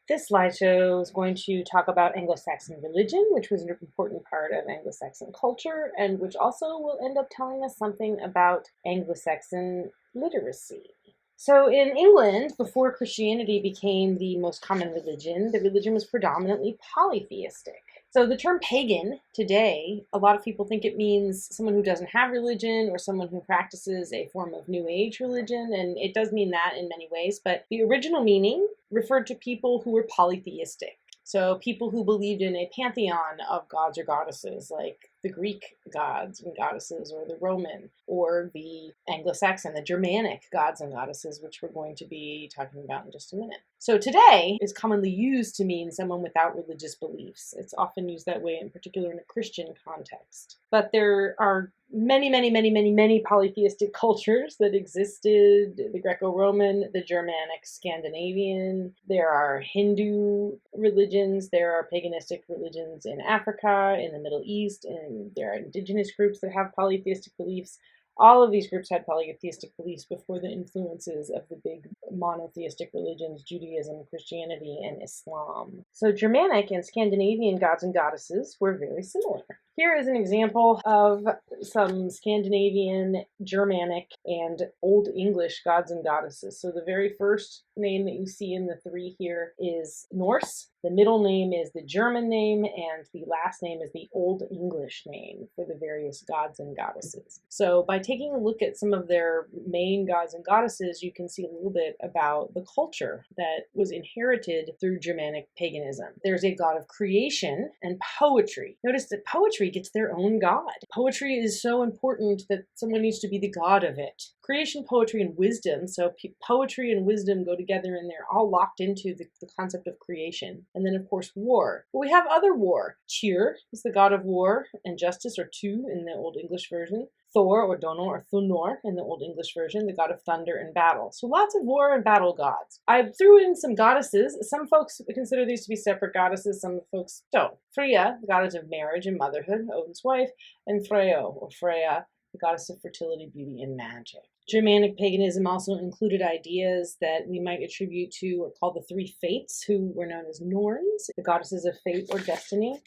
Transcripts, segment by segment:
This slideshow is going to talk about Anglo Saxon religion, which was an important part of Anglo Saxon culture, and which also will end up telling us something about Anglo Saxon literacy. So in England, before Christianity became the most common religion, the religion was predominantly polytheistic. So the term pagan today, a lot of people think it means someone who doesn't have religion or someone who practices a form of New Age religion, and it does mean that in many ways, but the original meaning referred to people who were polytheistic. So people who believed in a pantheon of gods or goddesses, like the Greek gods and goddesses, or the Roman, or the Anglo-Saxon, the Germanic gods and goddesses, which we're going to be talking about in just a minute. So today is commonly used to mean someone without religious beliefs. It's often used that way, in particular in a Christian context. But there are many polytheistic cultures that existed: the Greco-Roman, the Germanic, Scandinavian. There are Hindu religions, there are paganistic religions in Africa, in the Middle East, and there are indigenous groups that have polytheistic beliefs. All of these groups had polytheistic beliefs before the influences of the big monotheistic religions, Judaism, Christianity, and Islam. So Germanic and Scandinavian gods and goddesses were very similar. Here is an example of some Scandinavian, Germanic, and Old English gods and goddesses. So the very first name that you see in the three here is Norse. The middle name is the German name, and the last name is the Old English name for the various gods and goddesses. So by taking a look at some of their main gods and goddesses, you can see a little bit about the culture that was inherited through Germanic paganism. There's a god of creation and poetry. Notice that poetry gets their own god. Poetry is so important that someone needs to be the god of it. Creation, poetry, and wisdom, so poetry and wisdom go together, and they're all locked into the concept of creation. And then, of course, war. But we have other war. Tyr is the god of war and justice, or Tu in the Old English version. Thor, or Donor, or Thunor in the Old English version, the god of thunder and battle. So lots of war and battle gods. I threw in some goddesses. Some folks consider these to be separate goddesses, some folks don't. Freya, the goddess of marriage and motherhood, Odin's wife, and Freo, or Freya, the goddess of fertility, beauty, and magic. Germanic paganism also included ideas that we might attribute to or call the three fates, who were known as Norns, the goddesses of fate or destiny.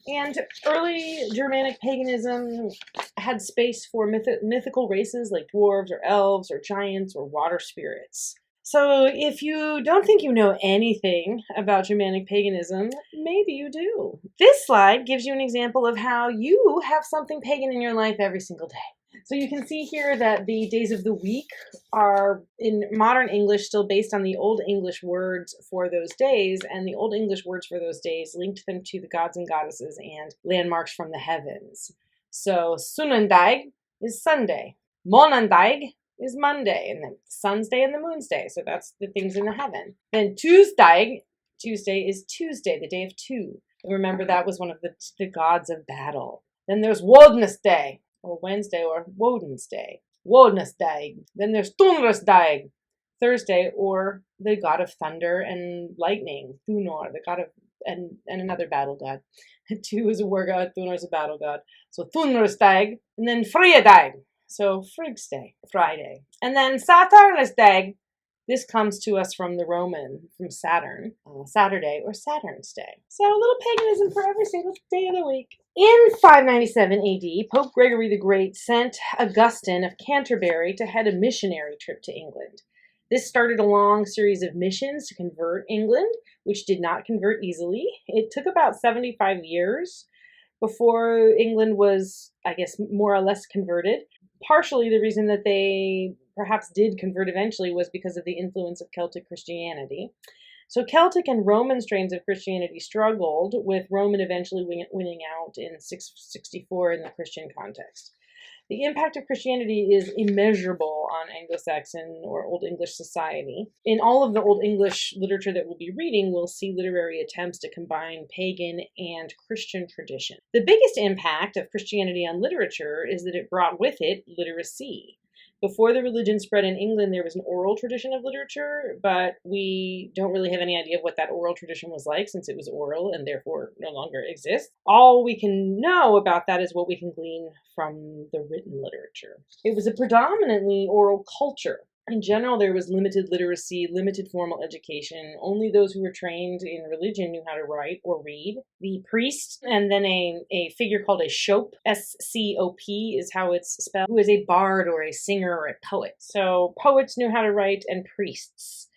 And early Germanic paganism had space for mythical races like dwarves or elves or giants or water spirits. So if you don't think you know anything about Germanic paganism, maybe you do. This slide gives you an example of how you have something pagan in your life every single day. So you can see here that the days of the week are in modern English still based on the Old English words for those days, and the Old English words for those days linked them to the gods and goddesses and landmarks from the heavens. So Sunnundag is Sunday, Monandag is Monday, and then Sun's day and the Moon's day, so that's the things in the heaven. Then Tuesday is Tuesday, the day of two. Remember, that was one of the gods of battle. Then there's Wednesday, or Wednesday, or Woden's Day. Wednesday. Then there's Tunrasdag, Thursday, or the god of thunder and lightning, Thunor, the god of, and another battle god. Tu is a war god, Thunor is a battle god. So Tunrasdag, and then Friadag, so Frigg's Day, Friday. And then Saturnasdag, this comes to us from the Roman, from Saturn, Saturday, or Saturn's Day. So a little paganism for every single day of the week. In 597 AD, Pope Gregory the Great sent Augustine of Canterbury to head a missionary trip to England. This started a long series of missions to convert England, which did not convert easily. It took about 75 years before England was, I guess, more or less converted. Partially the reason that they perhaps did convert eventually was because of the influence of Celtic Christianity. So Celtic and Roman strains of Christianity struggled, with Roman eventually winning out in 664 in the Christian context. The impact of Christianity is immeasurable on Anglo-Saxon or Old English society. In all of the Old English literature that we'll be reading, we'll see literary attempts to combine pagan and Christian tradition. The biggest impact of Christianity on literature is that it brought with it literacy. Before the religion spread in England, there was an oral tradition of literature, but we don't really have any idea of what that oral tradition was like, since it was oral and therefore no longer exists. All we can know about that is what we can glean from the written literature. It was a predominantly oral culture. In general, there was limited literacy, limited formal education. Only those who were trained in religion knew how to write or read. The priest, and then a figure called a Scop, S-C-O-P is how it's spelled, who is a bard or a singer or a poet. So poets knew how to write, and priests.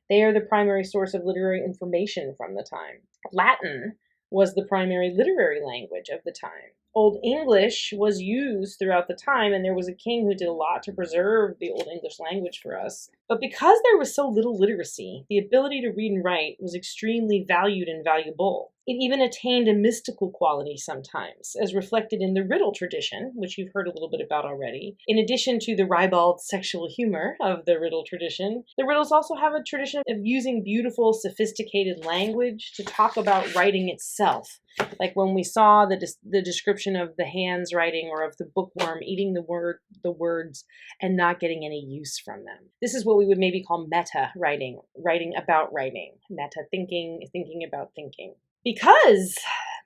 They are the primary source of literary information from the time. Latin was the primary literary language of the time. Old English was used throughout the time, and there was a king who did a lot to preserve the Old English language for us. But because there was so little literacy, the ability to read and write was extremely valued and valuable. It even attained a mystical quality sometimes, as reflected in the riddle tradition, which you've heard a little bit about already. In addition to the ribald sexual humor of the riddle tradition, the riddles also have a tradition of using beautiful, sophisticated language to talk about writing itself. Like when we saw the description of the hands writing, or of the bookworm eating the words and not getting any use from them. This is what we would maybe call meta writing, writing about writing, meta thinking, thinking about thinking. Because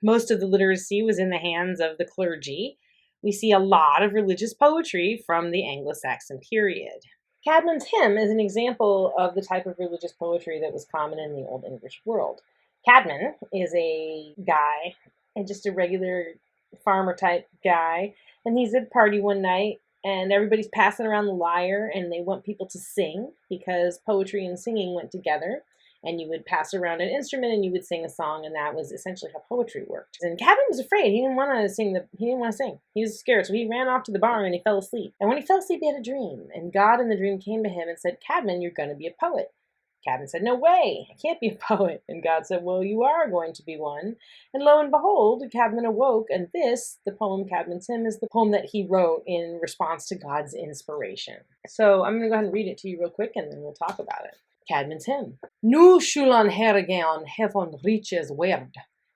most of the literacy was in the hands of the clergy, we see a lot of religious poetry from the Anglo Saxon period. Caedmon's hymn is an example of the type of religious poetry that was common in the Old English world. Caedmon is a guy, and just a regular farmer type guy, and he's at a party one night, and everybody's passing around the lyre, and they want people to sing, because poetry and singing went together. And you would pass around an instrument and you would sing a song, and that was essentially how poetry worked. And Caedmon was afraid. He didn't want to sing. He was scared, so he ran off to the barn and he fell asleep. And when he fell asleep, he had a dream. And God in the dream came to him and said, "Caedmon, you're going to be a poet." Caedmon said, "No way, I can't be a poet." And God said, "Well, you are going to be one." And lo and behold, Caedmon awoke, and this, the poem Caedmon's Hymn, is the poem that he wrote in response to God's inspiration. So I'm going to go ahead and read it to you real quick, and then we'll talk about it. Caedmon's Hymn. Nu schulan hergean hefon riches werd,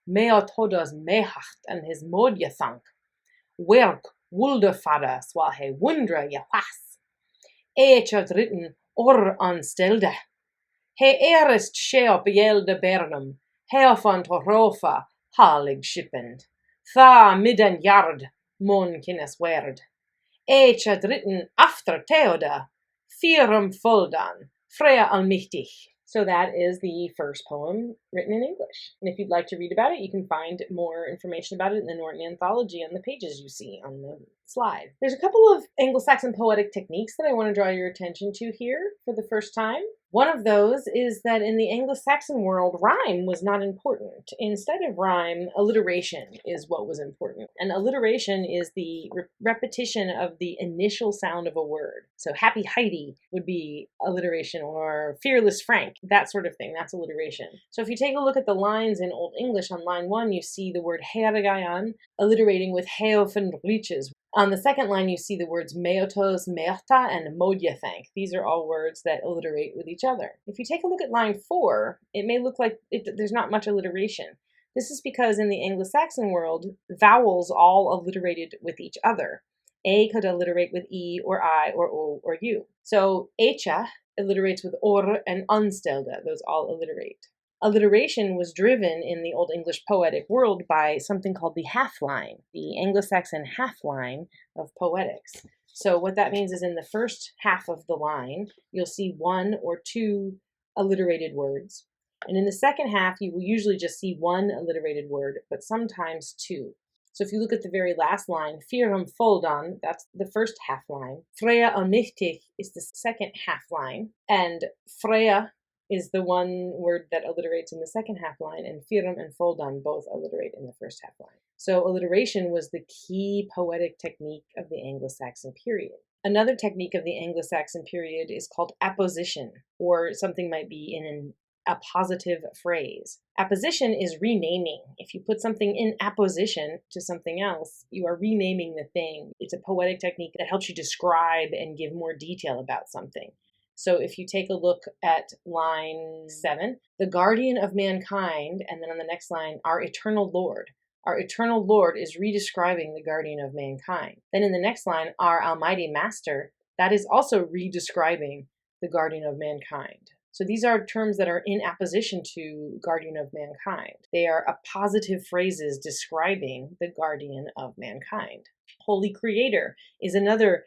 mea todas mehacht and his modje thank. Werk wulderfada swa he wundra je was. Echat written anstelde. He erist sheop jelde bernum, hefon torofa halig schippend. Tha midden jard mon kines werd. Echat written after Theoda, firum fuldan. Freya Allmächtig. So that is the first poem written in English. And if you'd like to read about it, you can find more information about it in the Norton Anthology on the pages you see on the slide. There's a couple of Anglo-Saxon poetic techniques that I want to draw your attention to here for the first time. One of those is that in the Anglo-Saxon world, rhyme was not important. Instead of rhyme, alliteration is what was important. And alliteration is the repetition of the initial sound of a word. So Happy Heidi would be alliteration, or Fearless Frank, that sort of thing. That's alliteration. So if you take a look at the lines in Old English on line 1, you see the word hergayan alliterating with heofen reaches. On the second line, you see the words meotos, meachta, and modjethank. These are all words that alliterate with each other. If you take a look at line 4, it may look like there's not much alliteration. This is because in the Anglo-Saxon world, vowels all alliterated with each other. A could alliterate with E, or I, or O, or U. So echa alliterates with or and unstelde. Those all alliterate. Alliteration was driven in the Old English poetic world by something called the half-line, the Anglo-Saxon half-line of poetics. So what that means is in the first half of the line, you'll see 1 or 2 alliterated words. And in the second half, you will usually just see 1 alliterated word, but sometimes 2. So if you look at the very last line, Firum Foldan, that's the first half line. Freya Allmächtig is the second half line. And Freya is the one word that alliterates in the second half line, and Firum and Foldan both alliterate in the first half line. So alliteration was the key poetic technique of the Anglo-Saxon period. Another technique of the Anglo-Saxon period is called apposition, or something might be in a positive phrase. Apposition is renaming. If you put something in apposition to something else, you are renaming the thing. It's a poetic technique that helps you describe and give more detail about something. So if you take a look at line 7, the guardian of mankind, and then on the next line, our eternal Lord. Our eternal Lord is redescribing the guardian of mankind. Then in the next line, our almighty master, that is also redescribing the guardian of mankind. So these are terms that are in apposition to guardian of mankind. They are appositive phrases describing the guardian of mankind. Holy Creator is another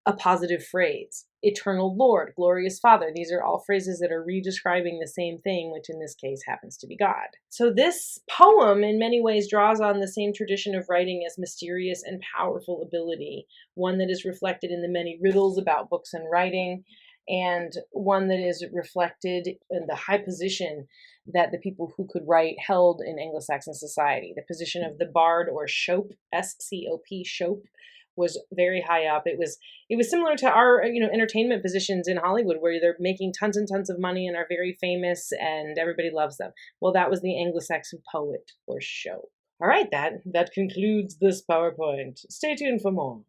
appositive phrase. eternal Lord, glorious Father. These are all phrases that are redescribing the same thing, which in this case happens to be God. So this poem in many ways draws on the same tradition of writing as mysterious and powerful ability, one that is reflected in the many riddles about books and writing, and one that is reflected in the high position that the people who could write held in Anglo-Saxon society. The position of the bard or shope, S-C-O-P, shope, was very high up. It was similar to our entertainment positions in Hollywood, where they're making tons and tons of money and are very famous and everybody loves them. Well, that was the Anglo-Saxon poet or shope. All right, that concludes this PowerPoint. Stay tuned for more.